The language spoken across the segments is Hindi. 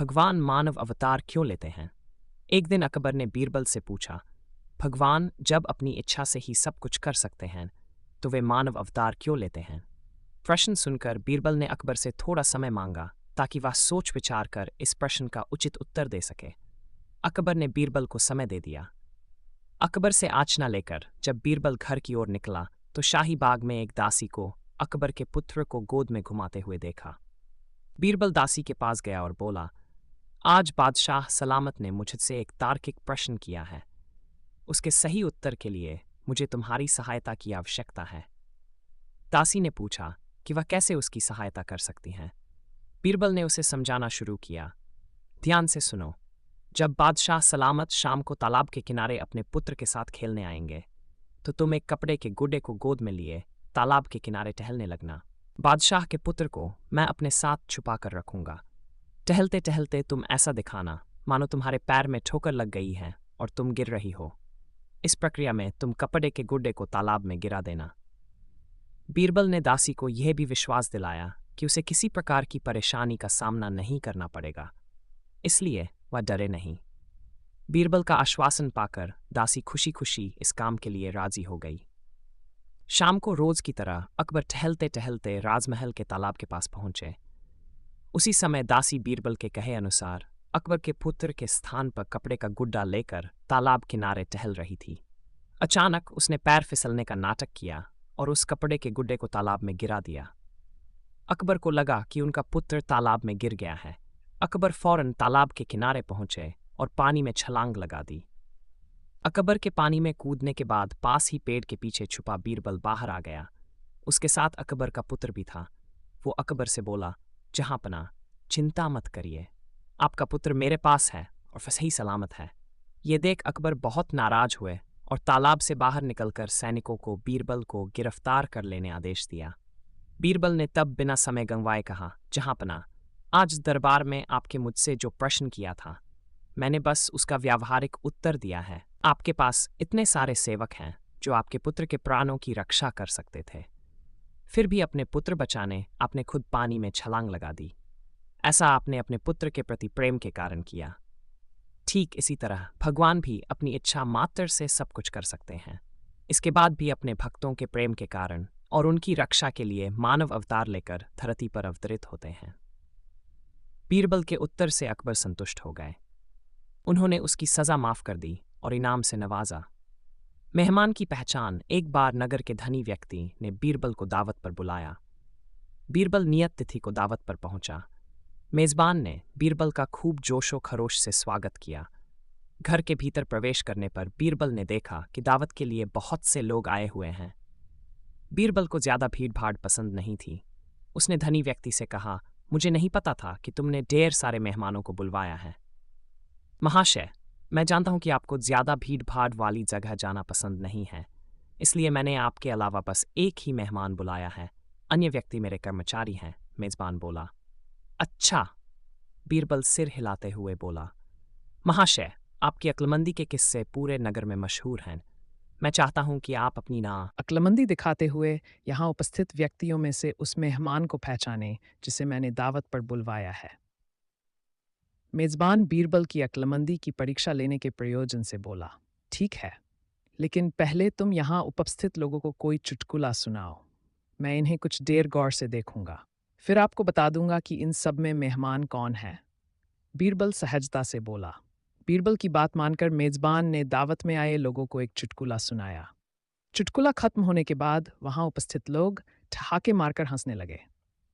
भगवान मानव अवतार क्यों लेते हैं? एक दिन अकबर ने बीरबल से पूछा, भगवान जब अपनी इच्छा से ही सब कुछ कर सकते हैं, तो वे मानव अवतार क्यों लेते हैं? प्रश्न सुनकर बीरबल ने अकबर से थोड़ा समय मांगा ताकि वह सोच विचार कर इस प्रश्न का उचित उत्तर दे सके। अकबर ने बीरबल को समय दे दिया। अकबर से आज्ञा लेकर जब बीरबल घर की ओर निकला तो शाही बाग में एक दासी को अकबर के पुत्र को गोद में घुमाते हुए देखा। बीरबल दासी के पास गया और बोला, आज बादशाह सलामत ने मुझसे एक तार्किक प्रश्न किया है। उसके सही उत्तर के लिए मुझे तुम्हारी सहायता की आवश्यकता है। दासी ने पूछा कि वह कैसे उसकी सहायता कर सकती हैं। बीरबल ने उसे समझाना शुरू किया, ध्यान से सुनो। जब बादशाह सलामत शाम को तालाब के किनारे अपने पुत्र के साथ खेलने आएंगे, तो तुम एक कपड़े के गुड्डे को गोद में लिए तालाब के किनारे टहलने लगना। बादशाह के पुत्र को मैं अपने साथ छुपा कर रखूंगा। टहलते टहलते तुम ऐसा दिखाना मानो तुम्हारे पैर में ठोकर लग गई है और तुम गिर रही हो। इस प्रक्रिया में तुम कपड़े के गुड्डे को तालाब में गिरा देना। बीरबल ने दासी को यह भी विश्वास दिलाया कि उसे किसी प्रकार की परेशानी का सामना नहीं करना पड़ेगा, इसलिए वह डरे नहीं। बीरबल का आश्वासन पाकर दासी खुशी खुशी इस काम के लिए राजी हो गई। शाम को रोज की तरह अकबर टहलते टहलते राजमहल के तालाब के पास पहुंचे। उसी समय दासी बीरबल के कहे अनुसार अकबर के पुत्र के स्थान पर कपड़े का गुड्डा लेकर तालाब किनारे टहल रही थी। अचानक उसने पैर फिसलने का नाटक किया और उस कपड़े के गुड्डे को तालाब में गिरा दिया। अकबर को लगा कि उनका पुत्र तालाब में गिर गया है। अकबर फौरन तालाब के किनारे पहुंचे और पानी में छलांग लगा दी। अकबर के पानी में कूदने के बाद पास ही पेड़ के पीछे छुपा बीरबल बाहर आ गया। उसके साथ अकबर का पुत्र भी था। वो अकबर से बोला, जहांपनाह, चिंता मत करिए, आपका पुत्र मेरे पास है और सही सलामत है। ये देख अकबर बहुत नाराज हुए और तालाब से बाहर निकलकर सैनिकों को बीरबल को गिरफ्तार कर लेने आदेश दिया। बीरबल ने तब बिना समय गंवाए कहा, जहांपनाह, आज दरबार में आपके मुझसे जो प्रश्न किया था, मैंने बस उसका व्यावहारिक उत्तर दिया है। आपके पास इतने सारे सेवक हैं जो आपके पुत्र के प्राणों की रक्षा कर सकते थे, फिर भी अपने पुत्र बचाने आपने खुद पानी में छलांग लगा दी। ऐसा आपने अपने पुत्र के प्रति प्रेम के कारण किया। ठीक इसी तरह भगवान भी अपनी इच्छा मात्र से सब कुछ कर सकते हैं, इसके बाद भी अपने भक्तों के प्रेम के कारण और उनकी रक्षा के लिए मानव अवतार लेकर धरती पर अवतरित होते हैं। बीरबल के उत्तर से अकबर संतुष्ट हो गए। उन्होंने उसकी सजा माफ कर दी और इनाम से नवाजा। मेहमान की पहचान एक बार नगर के धनी व्यक्ति ने बीरबल को दावत पर बुलाया। बीरबल नियत तिथि को दावत पर पहुंचा। मेजबान ने बीरबल का खूब जोशो खरोश से स्वागत किया। घर के भीतर प्रवेश करने पर बीरबल ने देखा कि दावत के लिए बहुत से लोग आए हुए हैं। बीरबल को ज्यादा भीड़ भाड़ पसंद नहीं थी। उसने धनी व्यक्ति से कहा, मुझे नहीं पता था कि तुमने ढेर सारे मेहमानों को बुलवाया है। महाशय, मैं जानता हूं कि आपको ज्यादा भीड़ भाड़ वाली जगह जाना पसंद नहीं है, इसलिए मैंने आपके अलावा बस एक ही मेहमान बुलाया है। अन्य व्यक्ति मेरे कर्मचारी हैं, मेजबान बोला। अच्छा, बीरबल सिर हिलाते हुए बोला, महाशय, आपकी अक्लमंदी के किस्से पूरे नगर में मशहूर हैं। मैं चाहता हूं कि आप अपनी अक्लमंदी दिखाते हुए यहाँ उपस्थित व्यक्तियों में से उस मेहमान को पहचाने जिसे मैंने दावत पर बुलवाया है। मेजबान बीरबल की अक्लमंदी की परीक्षा लेने के प्रयोजन से बोला, ठीक है, लेकिन पहले तुम यहाँ उपस्थित लोगों को कोई चुटकुला सुनाओ। मैं इन्हें कुछ देर गौर से देखूंगा, फिर आपको बता दूंगा कि इन सब में मेहमान कौन है। बीरबल सहजता से बोला। बीरबल की बात मानकर मेजबान ने दावत में आए लोगों को एक चुटकुला सुनाया। चुटकुला खत्म होने के बाद वहां उपस्थित लोग ठहाके मारकर हंसने लगे।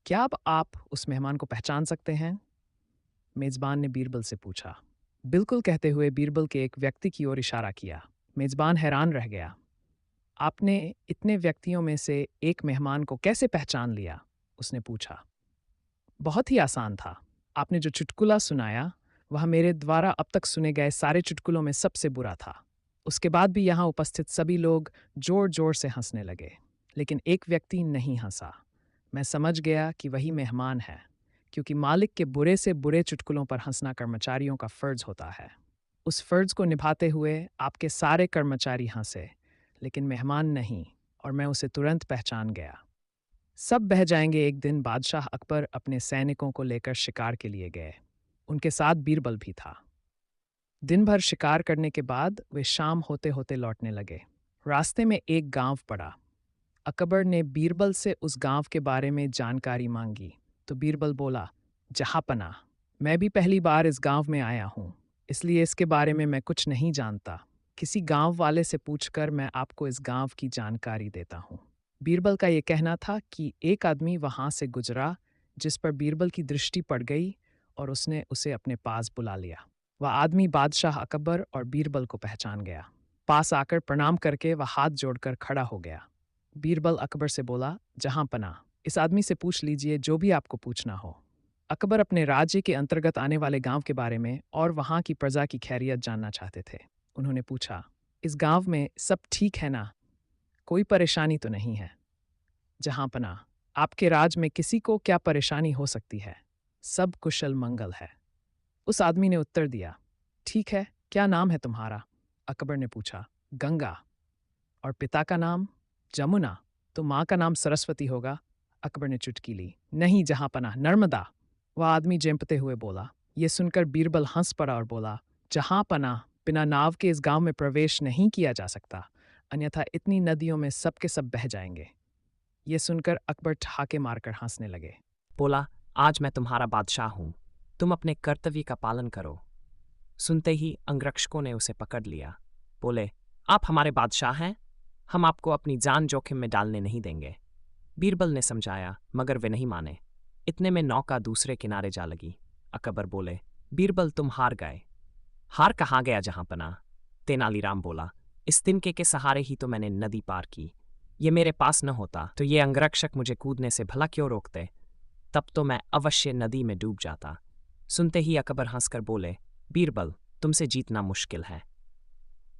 क्या अब आप उस मेहमान को पहचान सकते हैं? मेजबान ने बीरबल से पूछा। बिल्कुल, कहते हुए बीरबल के एक व्यक्ति की ओर इशारा किया। मेजबान हैरान रह गया। आपने इतने व्यक्तियों में से एक मेहमान को कैसे पहचान लिया? उसने पूछा। बहुत ही आसान था। आपने जो चुटकुला सुनाया वह मेरे द्वारा अब तक सुने गए सारे चुटकुलों में सबसे बुरा था। उसके बाद भी यहाँ उपस्थित सभी लोग जोर जोर से हंसने लगे, लेकिन एक व्यक्ति नहीं हंसा। मैं समझ गया कि वही मेहमान है, क्योंकि मालिक के बुरे से बुरे चुटकुलों पर हंसना कर्मचारियों का फर्ज होता है। उस फर्ज को निभाते हुए आपके सारे कर्मचारी हंसे, लेकिन मेहमान नहीं, और मैं उसे तुरंत पहचान गया। सब बह जाएंगे। एक दिन बादशाह अकबर अपने सैनिकों को लेकर शिकार के लिए गए। उनके साथ बीरबल भी था। दिन भर शिकार करने के बाद वे शाम होते होते लौटने लगे। रास्ते में एक गांव पड़ा। अकबर ने बीरबल से उस गांव के बारे में जानकारी मांगी तो बीरबल बोला, जहांपना, मैं भी पहली बार इस गांव में आया हूं, इसलिए इसके बारे में मैं कुछ नहीं जानता। किसी गांव वाले से पूछकर मैं आपको इस गांव की जानकारी देता हूं। बीरबल का ये कहना था कि एक आदमी वहां से गुजरा जिस पर बीरबल की दृष्टि पड़ गई और उसने उसे अपने पास बुला लिया। वह आदमी बादशाह अकबर और बीरबल को पहचान गया। पास आकर प्रणाम करके वह हाथ जोड़कर खड़ा हो गया। बीरबल अकबर से बोला, जहांपना, इस आदमी से पूछ लीजिए जो भी आपको पूछना हो। अकबर अपने राज्य के अंतर्गत आने वाले गांव के बारे में और वहां की प्रजा की खैरियत जानना चाहते थे। उन्होंने पूछा, इस गांव में सब ठीक है ना? कोई परेशानी तो नहीं है? जहांपना, आपके राज में किसी को क्या परेशानी हो सकती है? सब कुशल मंगल है। उस आदमी ने उत्तर दिया, ठीक है, क्या नाम है तुम्हारा? अकबर ने पूछा, गंगा। और पिता का नाम? जमुना। तो माँ का नाम सरस्वती होगा? अकबर ने चुटकी ली। नहीं जहांपना, नर्मदा। वह आदमी जेंपते हुए बोला। यह सुनकर बीरबल हंस पड़ा और बोला, जहांपना, बिना नाव के इस गांव में प्रवेश नहीं किया जा सकता, अन्यथा इतनी नदियों में सब के सब बह जाएंगे। यह सुनकर अकबर ठहाके मारकर हंसने लगे। बोला, आज मैं तुम्हारा बादशाह हूं, तुम अपने कर्तव्य का पालन करो। सुनते ही अंगरक्षकों ने उसे पकड़ लिया। बोले, आप हमारे बादशाह हैं, हम आपको अपनी जान जोखिम में डालने नहीं देंगे। बीरबल ने समझाया, मगर वे नहीं माने। इतने में नौका दूसरे किनारे जा लगी। अकबर बोले, बीरबल तुम हार गए। हार कहाँ गया जहांपना? तेनालीराम बोला, इस तिनके के सहारे ही तो मैंने नदी पार की। ये मेरे पास न होता तो ये अंगरक्षक मुझे कूदने से भला क्यों रोकते? तब तो मैं अवश्य नदी में डूब जाता। सुनते ही अकबर हंसकर बोले, बीरबल, तुमसे जीतना मुश्किल है।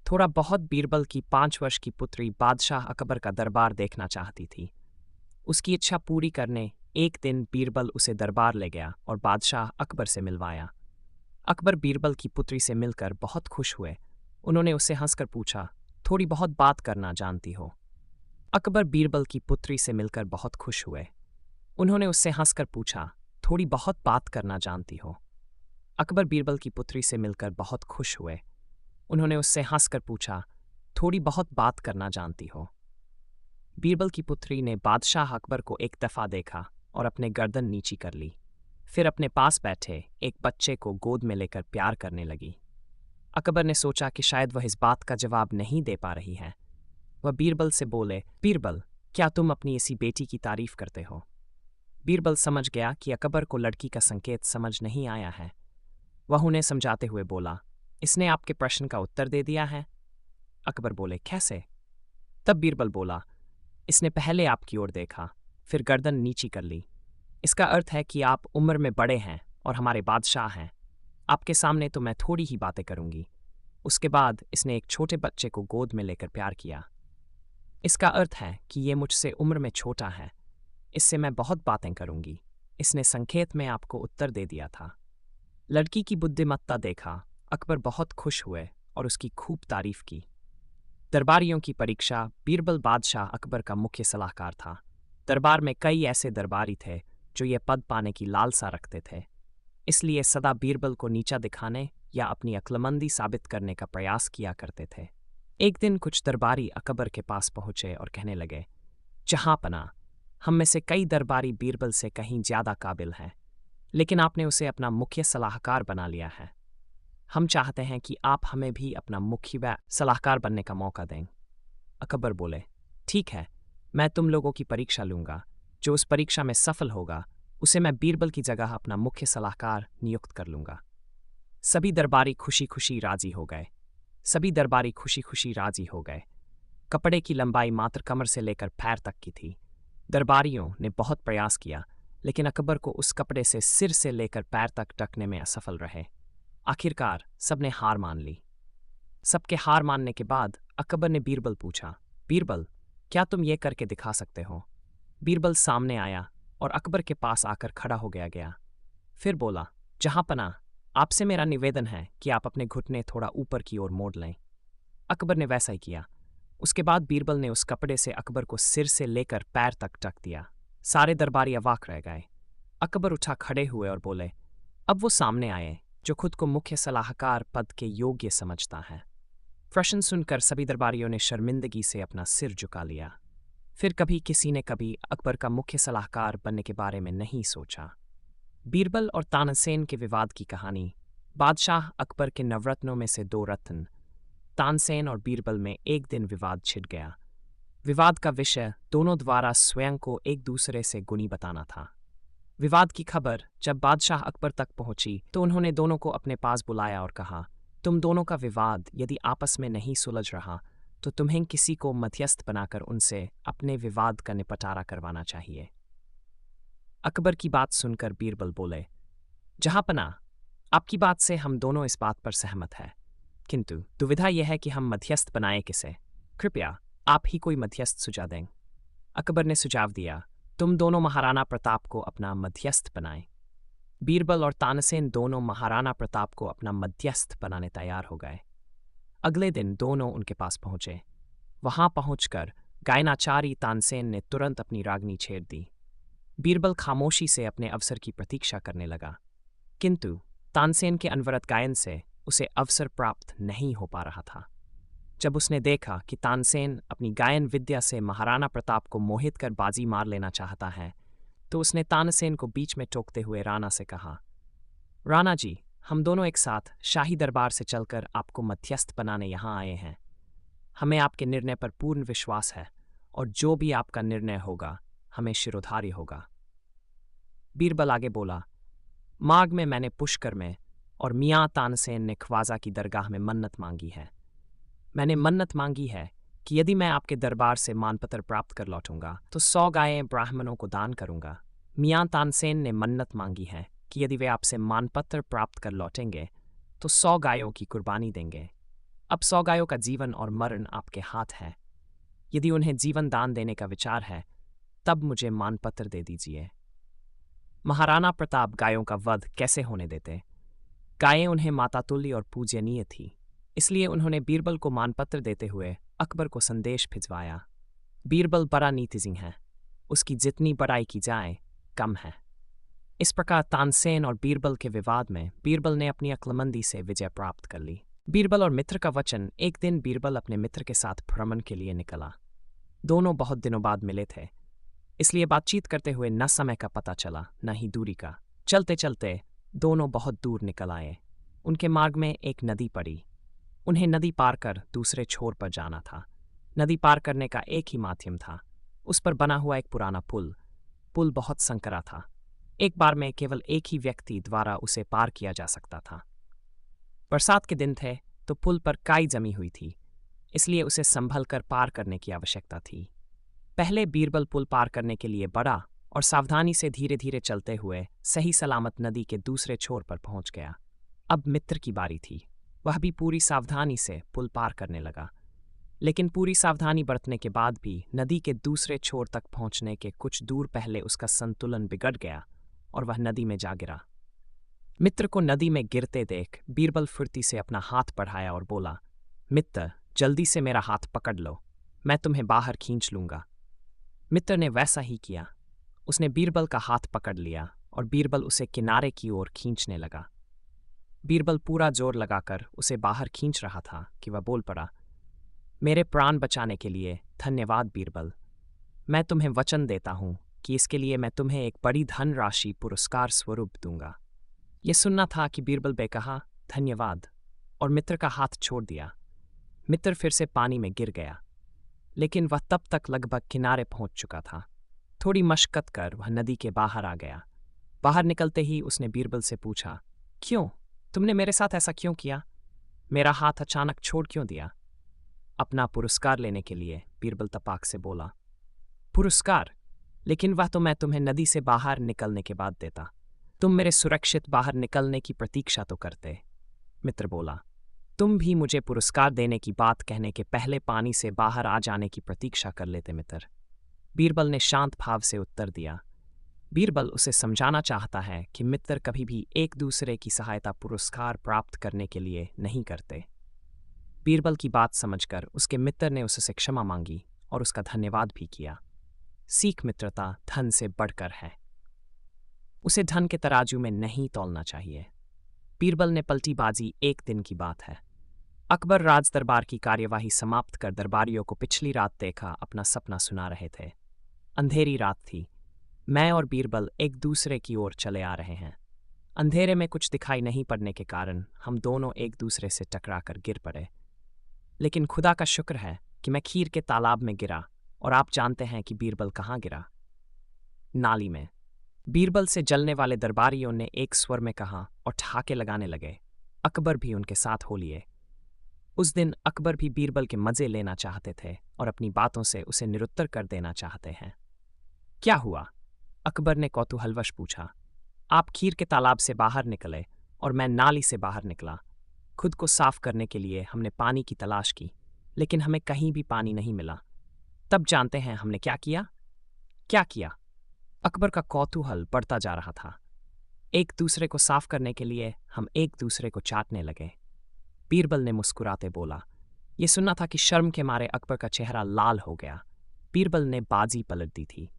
थोड़ा बहुत बीरबल की 5 वर्ष की पुत्री बादशाह अकबर का दरबार देखना चाहती थी। उसकी इच्छा पूरी करने एक दिन बीरबल उसे दरबार ले गया और बादशाह अकबर से मिलवाया। अकबर बीरबल की पुत्री से मिलकर बहुत खुश हुए। उन्होंने उससे हंसकर पूछा, थोड़ी बहुत बात करना जानती हो? अकबर बीरबल की पुत्री से मिलकर बहुत खुश हुए। उन्होंने उससे हंसकर पूछा, थोड़ी बहुत बात करना जानती हो? अकबर बीरबल की पुत्री से मिलकर बहुत खुश हुए। उन्होंने उससे हंसकर पूछा, थोड़ी बहुत बात करना जानती हो? बीरबल की पुत्री ने बादशाह अकबर को एक दफा देखा और अपने गर्दन नीची कर ली। फिर अपने पास बैठे एक बच्चे को गोद में लेकर प्यार करने लगी। अकबर ने सोचा कि शायद वह इस बात का जवाब नहीं दे पा रही है। वह बीरबल से बोले, बीरबल, क्या तुम अपनी इसी बेटी की तारीफ करते हो? बीरबल समझ गया कि अकबर को लड़की का संकेत समझ नहीं आया है। वह उन्हें समझाते हुए बोला, इसने आपके प्रश्न का उत्तर दे दिया है? अकबर बोले, कैसे? तब बीरबल बोला, इसने पहले आपकी ओर देखा, फिर गर्दन नीची कर ली। इसका अर्थ है कि आप उम्र में बड़े हैं और हमारे बादशाह हैं। आपके सामने तो मैं थोड़ी ही बातें करूंगी। उसके बाद इसने एक छोटे बच्चे को गोद में लेकर प्यार किया। इसका अर्थ है कि ये मुझसे उम्र में छोटा है, इससे मैं बहुत बातें करूंगी। इसने संकेत में आपको उत्तर दे दिया था। लड़की की बुद्धिमत्ता देखा अकबर बहुत खुश हुए और उसकी खूब तारीफ की। दरबारियों की परीक्षा। बीरबल बादशाह अकबर का मुख्य सलाहकार था। दरबार में कई ऐसे दरबारी थे जो ये पद पाने की लालसा रखते थे, इसलिए सदा बीरबल को नीचा दिखाने या अपनी अक्लमंदी साबित करने का प्रयास किया करते थे। एक दिन कुछ दरबारी अकबर के पास पहुंचे और कहने लगे, जहांपना, हम में से कई दरबारी बीरबल से कहीं ज्यादा काबिल हैं, लेकिन आपने उसे अपना मुख्य सलाहकार बना लिया है। हम चाहते हैं कि आप हमें भी अपना मुख्य व सलाहकार बनने का मौका दें। अकबर बोले, ठीक है, मैं तुम लोगों की परीक्षा लूंगा। जो उस परीक्षा में सफल होगा उसे मैं बीरबल की जगह अपना मुख्य सलाहकार नियुक्त कर लूंगा। सभी दरबारी खुशी खुशी राजी हो गए। कपड़े की लंबाई मात्र कमर से लेकर पैर तक की थी। दरबारियों ने बहुत प्रयास किया, लेकिन अकबर को उस कपड़े से सिर से लेकर पैर तक ढकने में असफल रहे। आखिरकार सबने हार मान ली। सबके हार मानने के बाद अकबर ने बीरबल पूछा, बीरबल, क्या तुम ये करके दिखा सकते हो? बीरबल सामने आया और अकबर के पास आकर खड़ा हो गया। फिर बोला, जहांपना, आपसे मेरा निवेदन है कि आप अपने घुटने थोड़ा ऊपर की ओर मोड़ लें। अकबर ने वैसा ही किया। उसके बाद बीरबल ने उस कपड़े से अकबर को सिर से लेकर पैर तक ढक दिया। सारे दरबारी अवाक रह गए। अकबर उठा खड़े हुए और बोले, अब वो सामने आए जो खुद को मुख्य सलाहकार पद के योग्य समझता है। प्रश्न सुनकर सभी दरबारियों ने शर्मिंदगी से अपना सिर झुका लिया। फिर कभी किसी ने कभी अकबर का मुख्य सलाहकार बनने के बारे में नहीं सोचा। बीरबल और तानसेन के विवाद की कहानी। बादशाह अकबर के नवरत्नों में से 2 रत्न तानसेन और बीरबल में एक दिन विवाद छिड़ गया। विवाद का विषय दोनों द्वारा स्वयं को एक दूसरे से गुणी बताना था। विवाद की खबर जब बादशाह अकबर तक पहुंची तो उन्होंने दोनों को अपने पास बुलाया और कहा, तुम दोनों का विवाद यदि आपस में नहीं सुलझ रहा तो तुम्हें किसी को मध्यस्थ बनाकर उनसे अपने विवाद का निपटारा करवाना चाहिए। अकबर की बात सुनकर बीरबल बोले, जहांपना, आपकी बात से हम दोनों इस बात पर सहमत हैं, किंतु दुविधा यह है कि हम मध्यस्थ बनाए किसे। कृपया आप ही कोई मध्यस्थ सुझा दें। अकबर ने सुझाव दिया, तुम दोनों महाराणा प्रताप को अपना मध्यस्थ बनाएं। बीरबल और तानसेन दोनों महाराणा प्रताप को अपना मध्यस्थ बनाने तैयार हो गए। अगले दिन दोनों उनके पास पहुंचे। वहां पहुंचकर गायनाचारी तानसेन ने तुरंत अपनी रागनी छेड़ दी। बीरबल खामोशी से अपने अवसर की प्रतीक्षा करने लगा, किंतु तानसेन के अनवरत गायन से उसे अवसर प्राप्त नहीं हो पा रहा था। जब उसने देखा कि तानसेन अपनी गायन विद्या से महाराणा प्रताप को मोहित कर बाजी मार लेना चाहता है, तो उसने तानसेन को बीच में टोकते हुए राणा से कहा, राणा जी, हम दोनों एक साथ शाही दरबार से चलकर आपको मध्यस्थ बनाने यहाँ आए हैं। हमें आपके निर्णय पर पूर्ण विश्वास है और जो भी आपका निर्णय होगा हमें शिरोधार्य होगा। बीरबल आगे बोला, मार्ग में मैंने पुष्कर में और मियाँ तानसेन ने ख्वाजा की दरगाह में मन्नत मांगी है। मैंने मन्नत मांगी है कि यदि मैं आपके दरबार से मानपत्र प्राप्त कर लौटूंगा तो 100 गायें ब्राह्मणों को दान करूंगा। मियाँ तानसेन ने मन्नत मांगी है कि यदि वे आपसे मानपत्र प्राप्त कर लौटेंगे तो 100 गायों की कुर्बानी देंगे। अब 100 गायों का जीवन और मरण आपके हाथ है। यदि उन्हें जीवन दान देने का विचार है तब मुझे मानपत्र दे दीजिए। महाराणा प्रताप गायों का वध कैसे होने देते? गायें उन्हें मातातुल्य और पूजनीय थी, इसलिए उन्होंने बीरबल को मानपत्र देते हुए अकबर को संदेश भिजवाया। बीरबल बड़ा नीतिज्ञ है, उसकी जितनी बड़ाई की जाए कम है। इस प्रकार तानसेन और बीरबल के विवाद में बीरबल ने अपनी अक्लमंदी से विजय प्राप्त कर ली। बीरबल और मित्र का वचन। एक दिन बीरबल अपने मित्र के साथ भ्रमण के लिए निकला। दोनों बहुत दिनों बाद मिले थे, इसलिए बातचीत करते हुए न समय का पता चला न ही दूरी का। चलते चलते दोनों बहुत दूर निकल आए। उनके मार्ग में एक नदी पड़ी। उन्हें नदी पार कर दूसरे छोर पर जाना था। नदी पार करने का एक ही माध्यम था, उस पर बना हुआ एक पुराना पुल। पुल बहुत संकरा था, एक बार में केवल एक ही व्यक्ति द्वारा उसे पार किया जा सकता था। बरसात के दिन थे तो पुल पर काई जमी हुई थी, इसलिए उसे संभल कर पार करने की आवश्यकता थी। पहले बीरबल पुल पार करने के लिए बढ़ा और सावधानी से धीरे धीरे चलते हुए सही सलामत नदी के दूसरे छोर पर पहुंच गया। अब मित्र की बारी थी। वह भी पूरी सावधानी से पुल पार करने लगा, लेकिन पूरी सावधानी बरतने के बाद भी नदी के दूसरे छोर तक पहुंचने के कुछ दूर पहले उसका संतुलन बिगड़ गया और वह नदी में जा गिरा। मित्र को नदी में गिरते देख बीरबल फुर्ती से अपना हाथ बढ़ाया और बोला, मित्र, जल्दी से मेरा हाथ पकड़ लो, मैं तुम्हें बाहर खींच लूंगा। मित्र ने वैसा ही किया। उसने बीरबल का हाथ पकड़ लिया और बीरबल उसे किनारे की ओर खींचने लगा। बीरबल पूरा जोर लगाकर उसे बाहर खींच रहा था कि वह बोल पड़ा, मेरे प्राण बचाने के लिए धन्यवाद बीरबल। मैं तुम्हें वचन देता हूं कि इसके लिए मैं तुम्हें एक बड़ी धनराशि पुरस्कार स्वरूप दूंगा। यह सुनना था कि बीरबल बे कहा धन्यवाद और मित्र का हाथ छोड़ दिया। मित्र फिर से पानी में गिर गया, लेकिन वह तब तक लगभग किनारे पहुंच चुका था। थोड़ी मशक्कत कर वह नदी के बाहर आ गया। बाहर निकलते ही उसने बीरबल से पूछा, क्यों? तुमने मेरे साथ ऐसा क्यों किया? मेरा हाथ अचानक छोड़ क्यों दिया? अपना पुरस्कार लेने के लिए, बीरबल तपाक से बोला। पुरस्कार? लेकिन वह तो मैं तुम्हें नदी से बाहर निकलने के बाद देता। तुम मेरे सुरक्षित बाहर निकलने की प्रतीक्षा तो करते। मित्र बोला, तुम भी मुझे पुरस्कार देने की बात कहने के पहले पानी से बाहर आ जाने की प्रतीक्षा कर लेते मित्र। बीरबल ने शांत भाव से उत्तर दिया। बीरबल उसे समझाना चाहता है कि मित्र कभी भी एक दूसरे की सहायता पुरस्कार प्राप्त करने के लिए नहीं करते। बीरबल की बात समझकर उसके मित्र ने उससे क्षमा मांगी और उसका धन्यवाद भी किया। सीख मित्रता धन से बढ़कर है। उसे धन के तराजू में नहीं तौलना चाहिए। बीरबल ने पलटी बाजी। एक दिन की बात है। अकबर राज दरबार की कार्यवाही समाप्त कर दरबारियों को पिछली रात देखा अपना सपना सुना रहे थे। अंधेरी रात थी। मैं और बीरबल एक दूसरे की ओर चले आ रहे हैं। अंधेरे में कुछ दिखाई नहीं पड़ने के कारण हम दोनों एक दूसरे से टकरा कर गिर पड़े। लेकिन खुदा का शुक्र है कि मैं खीर के तालाब में गिरा, और आप जानते हैं कि बीरबल कहाँ गिरा? नाली में। बीरबल से जलने वाले दरबारियों ने एक स्वर में कहा और ठहाके लगाने लगे। अकबर भी उनके साथ हो लिए। उस दिन अकबर भी बीरबल के मजे लेना चाहते थे और अपनी बातों से उसे निरुत्तर कर देना चाहते हैं। क्या हुआ? अकबर ने कौतूहलवश पूछा। आप खीर के तालाब से बाहर निकले और मैं नाली से बाहर निकला। खुद को साफ करने के लिए हमने पानी की तलाश की, लेकिन हमें कहीं भी पानी नहीं मिला। तब जानते हैं हमने क्या किया? क्या किया? अकबर का कौतूहल बढ़ता जा रहा था। एक दूसरे को साफ करने के लिए हम एक दूसरे को चाटने लगे। बीरबल ने मुस्कुराते बोला। ये सुनना था कि शर्म के मारे अकबर का चेहरा लाल हो गया। बीरबल ने बाजी पलट दी थी।